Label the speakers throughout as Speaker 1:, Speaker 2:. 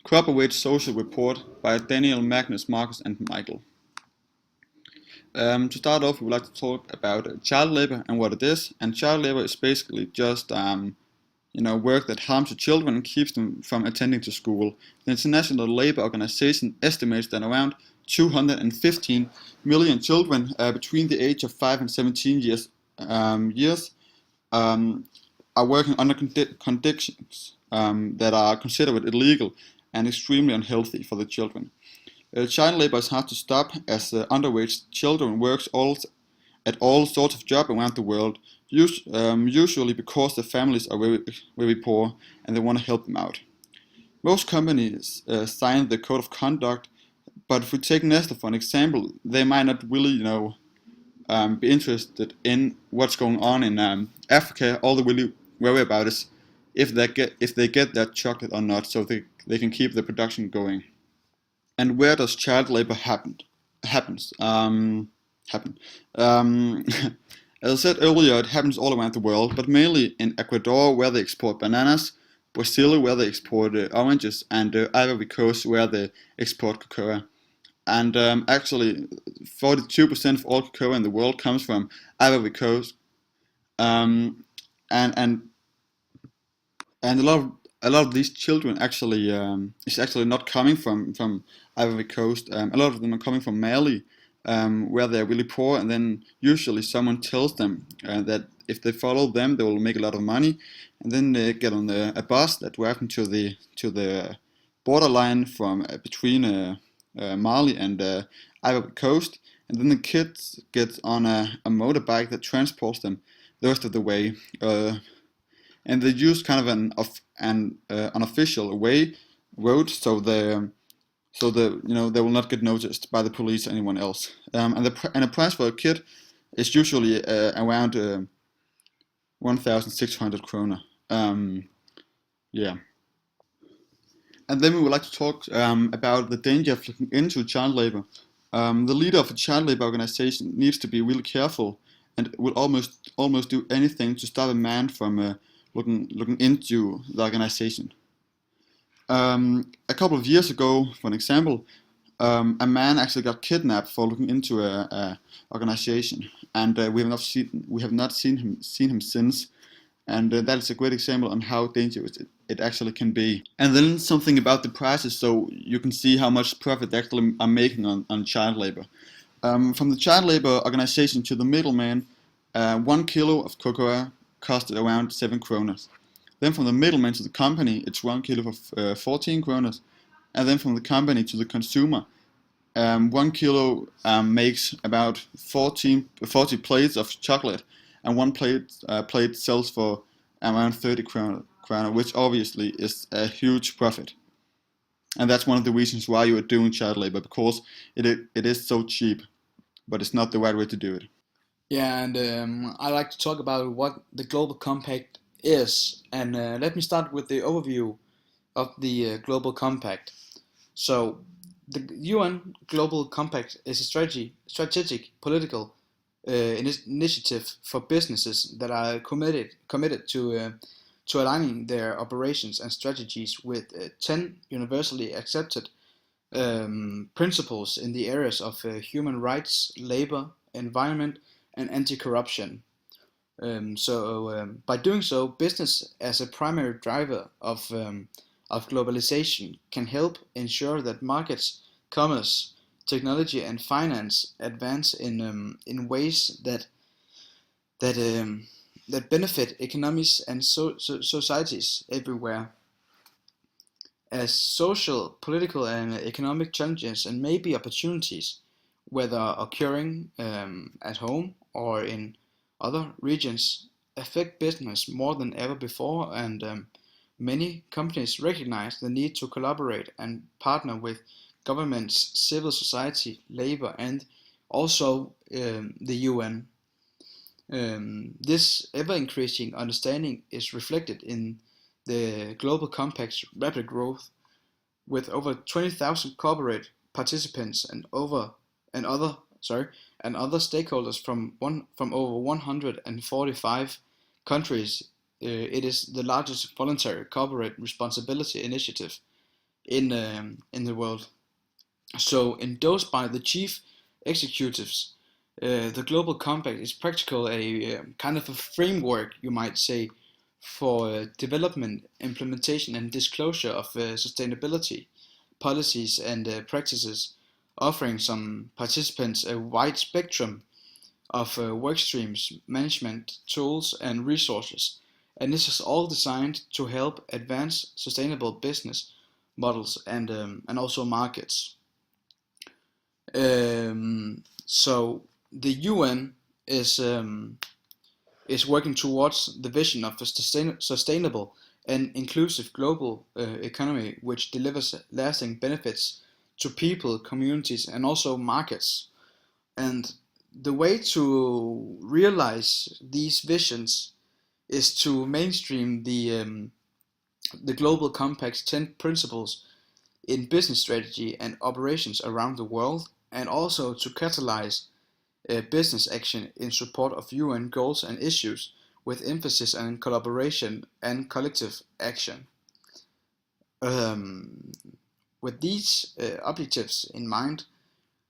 Speaker 1: Corporate Social Report by Daniel, Magnus, Marcus, and Michael. To start off, we would like to talk about child labor and what it is. And child labor is basically just work that harms the children and keeps them from attending to school. The International Labour Organization estimates that around 215 million children between the age of 5 and 17 years are working under conditions that are considered illegal and extremely unhealthy for the children. Child labor is hard to stop as underage children work at all sorts of jobs around the world, usually because the families are very, very poor and they want to help them out. Most companies sign the code of conduct, but if we take Nestle for an example, they might not really, be interested in what's going on in Africa. All they really worry about is if they get that chocolate or not, so they can keep the production going. And where does child labor happen? As I said earlier, it happens all around the world, but mainly in Ecuador, where they export bananas, Brazil, where they export oranges, and Ivory Coast, where they export cocoa. And actually, 42% of all cocoa in the world comes from Ivory Coast, and a lot of these children actually is actually not coming from Ivory Coast. A lot of them are coming from Mali, where they're really poor, and then usually someone tells them that if they follow them, they will make a lot of money, and then they get on a bus that drives them to the borderline from between Mali and Ivory Coast, and then the kids get on a motorbike that transports them the rest of the way. And they use kind of an unofficial road, so they will not get noticed by the police or anyone else. And the price for a kid is usually around 1,600 kroner. Yeah. And then we would like to talk about the danger of looking into child labor. The leader of a child labor organization needs to be really careful and will almost do anything to stop a man from looking into the organization. A couple of years ago, for an example, a man actually got kidnapped for looking into a organization, and we have not seen him since. And that is a great example on how dangerous it actually can be. And then something about the prices, so you can see how much profit they actually are making on child labor. From the child labor organization to the middleman, 1 kilo of cocoa costed around 7 kroner. Then from the middleman to the company, it's 1 kilo for 14 kroner. And then from the company to the consumer, 1 kilo makes about 40 plates of chocolate, and one plate sells for around 30 kroner, which obviously is a huge profit. And that's one of the reasons why you are doing child labor, because it is so cheap, but it's not the right way to do it.
Speaker 2: Yeah, and I like to talk about what the Global Compact is. And let me start with the overview of the Global Compact. So, the UN Global Compact is a strategic political initiative for businesses that are committed to aligning their operations and strategies with 10 universally accepted principles in the areas of human rights, labor, environment, and anti-corruption. By doing so, business as a primary driver of globalization can help ensure that markets, commerce, technology, and finance advance in ways that benefit economies and societies everywhere. As social, political, and economic challenges and maybe opportunities, whether occurring at home or in other regions, affect business more than ever before, and many companies recognize the need to collaborate and partner with governments, civil society, labor, and also the UN. This ever-increasing understanding is reflected in the Global Compact's rapid growth, with over 20,000 corporate participants and other stakeholders from over 145 countries. It is the largest voluntary corporate responsibility initiative in the world. So, endorsed by the chief executives, the Global Compact is practical a kind of a framework, you might say, for development, implementation, and disclosure of sustainability policies and practices, offering some participants a wide spectrum of work streams, management tools, and resources. And this is all designed to help advance sustainable business models and also markets. So the UN is working towards the vision of a sustainable and inclusive global economy, which delivers lasting benefits to people, communities, and also markets. And the way to realize these visions is to mainstream the Global Compact's 10 principles in business strategy and operations around the world, and also to catalyze business action in support of UN goals and issues with emphasis on collaboration and collective action. Um, with these objectives in mind,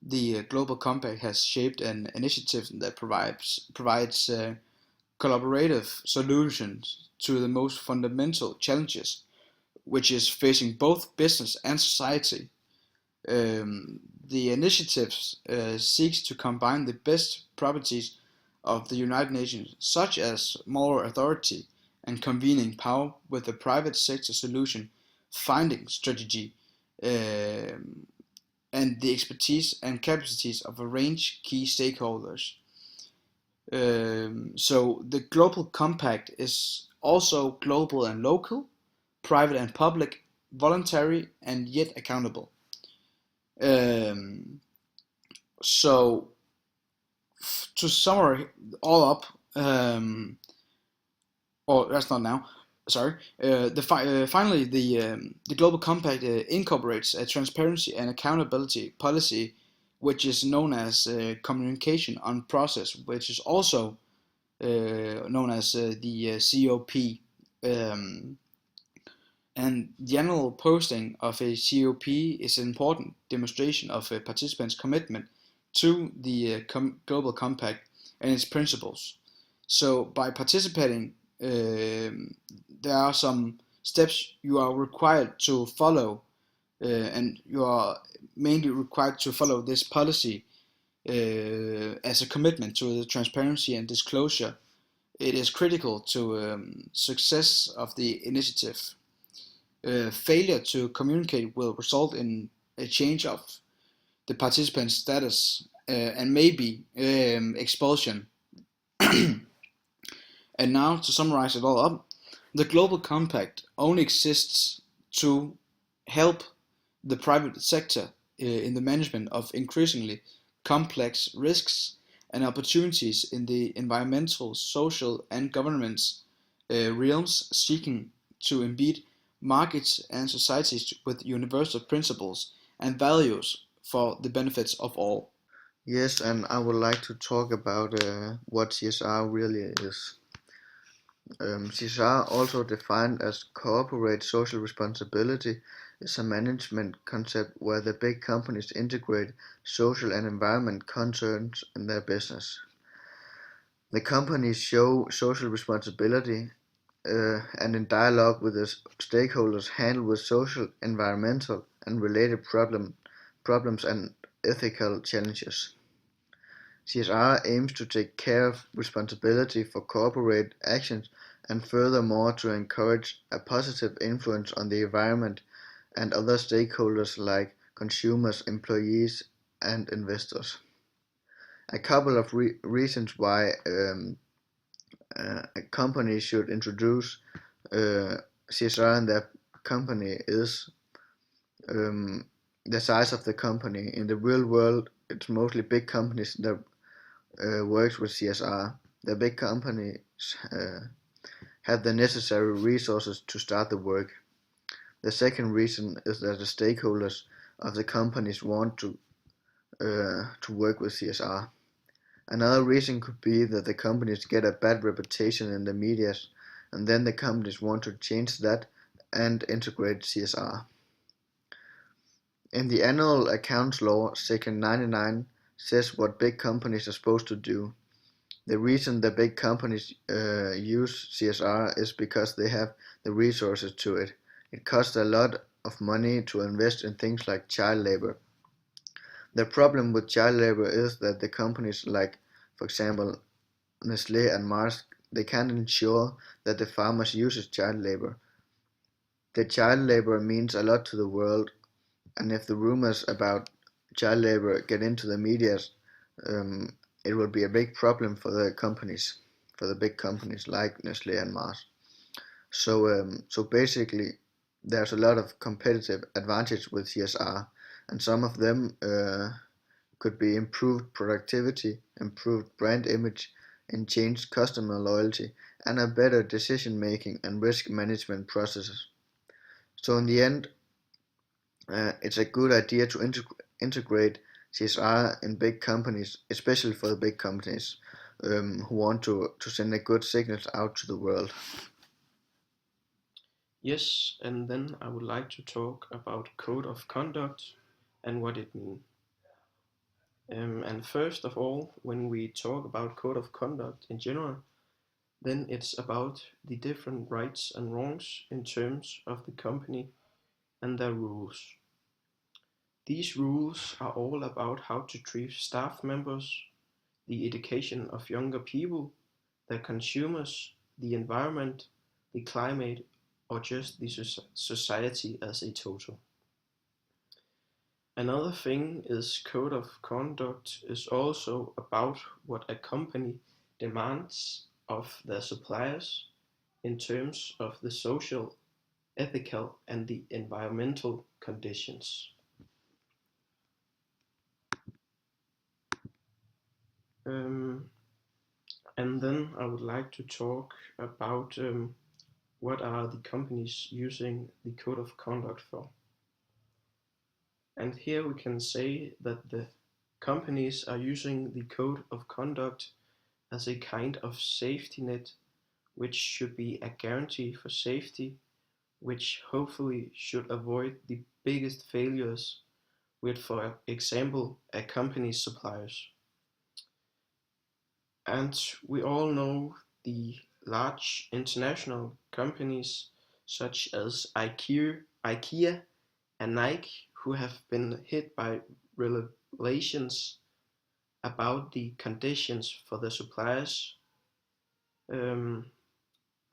Speaker 2: the Global Compact has shaped an initiative that provides collaborative solutions to the most fundamental challenges, which is facing both business and society. The initiative seeks to combine the best properties of the United Nations, such as moral authority and convening power, with the private sector solution finding strategy, um, and the expertise and capacities of a range key stakeholders. So the Global Compact is also global and local, private and public, voluntary and yet accountable. Um, so to summarize all up, or that's not now. Sorry. Finally, the Global Compact incorporates a transparency and accountability policy, which is known as communication on process, which is also known as the COP. Um, and the annual posting of a COP is an important demonstration of a participant's commitment to the Global Compact and its principles. So, by participating, there are some steps you are required to follow, and you are mainly required to follow this policy as a commitment to the transparency and disclosure. It is critical to success of the initiative. Failure to communicate will result in a change of the participant status and maybe expulsion. And now to summarize it all up, the Global Compact only exists to help the private sector in the management of increasingly complex risks and opportunities in the environmental, social, and governance realms, seeking to embed markets and societies with universal principles and values for the benefits of all.
Speaker 3: Yes, and I would like to talk about what CSR really is. CSR, also defined as corporate social responsibility, is a management concept where the big companies integrate social and environment concerns in their business. The companies show social responsibility and in dialogue with the stakeholders handle with social, environmental, and related problems and ethical challenges. CSR aims to take care of responsibility for corporate actions and furthermore to encourage a positive influence on the environment and other stakeholders like consumers, employees, and investors. A couple of reasons why a company should introduce CSR in their company is um, the size of the company. In the real world, it's mostly big companies that works with CSR. The big companies have the necessary resources to start the work. The second reason is that the stakeholders of the companies want to work with CSR. Another reason could be that the companies get a bad reputation in the media, and then the companies want to change that and integrate CSR. In the annual accounts law, Section 99 says what big companies are supposed to do. The reason the big companies use CSR is because they have the resources to it. It costs a lot of money to invest in things like child labor. The problem with child labor is that the companies like, for example, Nestle and Mars, they can't ensure that the farmers uses child labor. The child labor means a lot to the world, and if the rumors about child labor get into the media, um, it will be a big problem for the companies, for the big companies like Nestle and Mars. So basically, there's a lot of competitive advantage with CSR, and some of them could be improved productivity, improved brand image, and changed customer loyalty, and a better decision making and risk management processes. So in the end, it's a good idea to integrate CSR in big companies, especially for the big companies who want to send a good signal out to the world.
Speaker 4: Yes, and then I would like to talk about code of conduct and what it means. And first of all, when we talk about code of conduct in general, then it's about the different rights and wrongs in terms of the company and their rules. These rules are all about how to treat staff members, the education of younger people, the consumers, the environment, the climate, or just the society as a total. Another thing is code of conduct is also about what a company demands of their suppliers in terms of the social, ethical, and the environmental conditions. Um, and then I would like to talk about what are the companies using the code of conduct for. And here we can say that the companies are using the code of conduct as a kind of safety net, which should be a guarantee for safety, which hopefully should avoid the biggest failures with, for example, a company's suppliers. And we all know the large international companies such as IKEA and Nike who have been hit by revelations about the conditions for the suppliers. Um,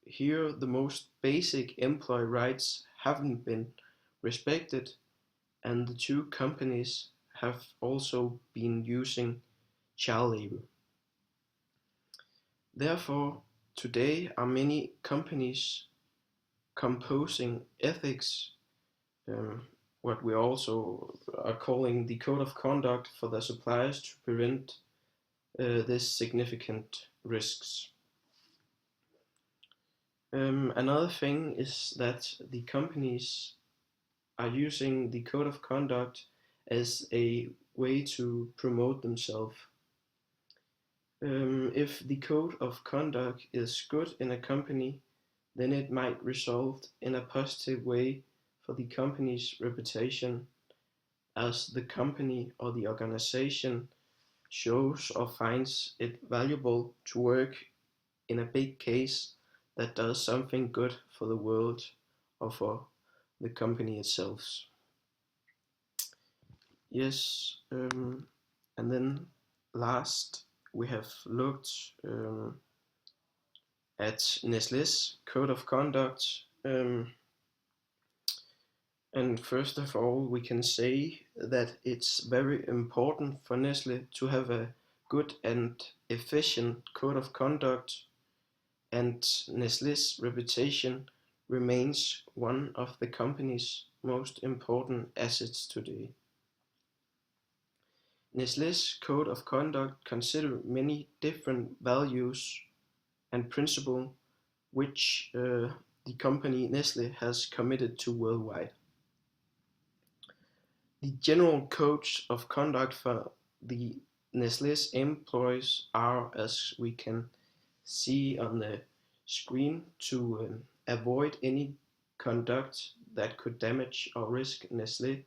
Speaker 4: Here, the most basic employee rights haven't been respected, and the two companies have also been using child labor. Therefore, today are many companies composing ethics, um, what we also are calling the code of conduct for their suppliers to prevent this significant risks. Another thing is that the companies are using the code of conduct as a way to promote themselves. If the code of conduct is good in a company, then it might result in a positive way for the company's reputation as the company or the organization shows or finds it valuable to work in a big case that does something good for the world or for the company itself. Yes, and then last we have looked at Nestlé's code of conduct. And first of all, we can say that it's very important for Nestle to have a good and efficient code of conduct, and Nestlé's reputation remains one of the company's most important assets today. Nestlé's code of conduct considers many different values and principles which the company Nestle has committed to worldwide. The general code of conduct for the Nestlé's employees are, as we can see on the screen, to avoid any conduct that could damage or risk Nestlé